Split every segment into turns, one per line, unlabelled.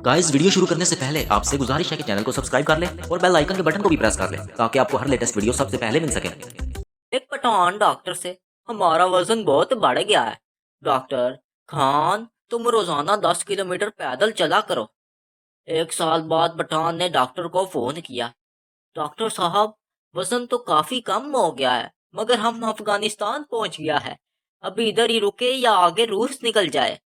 Guys video शुरू करने से पहले आपसे गुजारिश है कि चैनल को सब्सक्राइब कर लें और बेल आइकन के बटन को भी प्रेस कर लें ताकि आपको हर लेटेस्ट वीडियो सबसे पहले मिल सके।
एक पठान डॉक्टर से, हमारा वजन बहुत बढ़ गया है। डॉक्टर: खान, तुम रोजाना 10 किलोमीटर पैदल चला करो। 1 साल बाद पठान ने डॉक्टर को फोन किया। डॉक्टर साहब, वजन तो काफी कम हो गया है, मगर हम अफगानिस्तान पहुंच गया है। अभी इधर ही रुके या आगे रूस निकल जाए?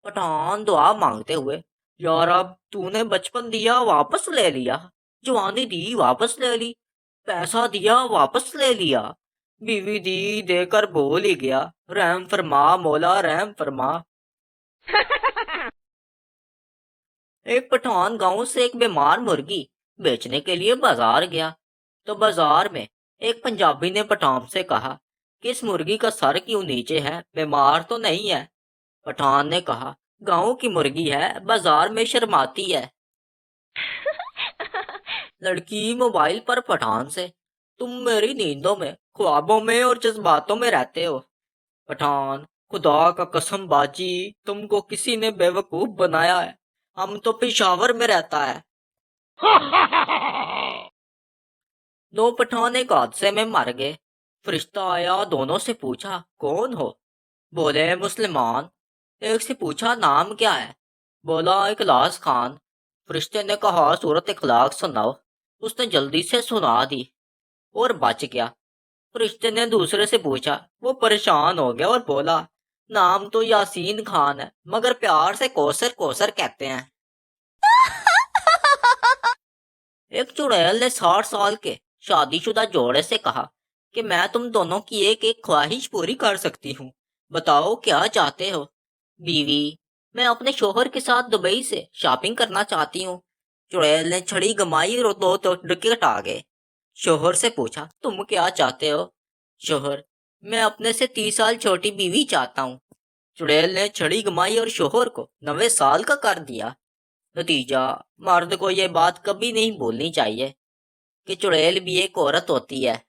पठान दुआ मांगते हुए: यार, अब तूने बचपन दिया वापस ले लिया, जवानी दी वापस ले ली, पैसा दिया वापस ले लिया, बीवी दी देकर भूल ही गया। रहम फरमा मौला, रहम फरमा। एक पठान गांव से एक बीमार मुर्गी बेचने के लिए बाजार गया। तो बाजार में एक पंजाबी ने पठान से कहा कि इस मुर्गी का सर क्यों नीचे है, बीमार तो नहीं है? पठान ने कहा, गांव की मुर्गी है, बाजार में शर्माती है। लड़की मोबाइल पर पठान से: तुम मेरी नींदों में, ख्वाबों में और जज्बातों में रहते हो। पठान: खुदा का कसम बाजी, तुमको किसी ने बेवकूफ बनाया है, हम तो पेशावर में रहता है। दो पठान एक हादसे में मर गए। फरिश्ता आया, दोनों से पूछा, कौन हो? बोले, मुसलमान। एक से पूछा, नाम क्या है? बोला, इखलास खान। फरिश्ते ने कहा, सूरत इखलाक सुनाओ। उसने जल्दी से सुना दी और बच गया। फरिश्ते ने दूसरे से पूछा, वो परेशान हो गया और बोला, नाम तो यासीन खान है, मगर प्यार से कौसर कौसर कहते हैं। एक चुड़ैल ने 60 साल के शादीशुदा जोड़े से कहा कि मैं तुम दोनों की एक एक ख्वाहिश पूरी कर सकती हूँ, बताओ क्या चाहते हो? बीवी: मैं अपने शोहर के साथ दुबई से शॉपिंग करना चाहती हूँ। चुड़ैल ने छड़ी घुमाई और दो टिकट आ गए। शोहर से पूछा, तुम क्या चाहते हो? शोहर: मैं अपने से 30 साल छोटी बीवी चाहता हूँ। चुड़ैल ने छड़ी घुमाई और शोहर को 90 साल का कर दिया। नतीजा: मर्द को यह बात कभी नहीं भूलनी चाहिए कि चुड़ैल भी एक औरत होती है।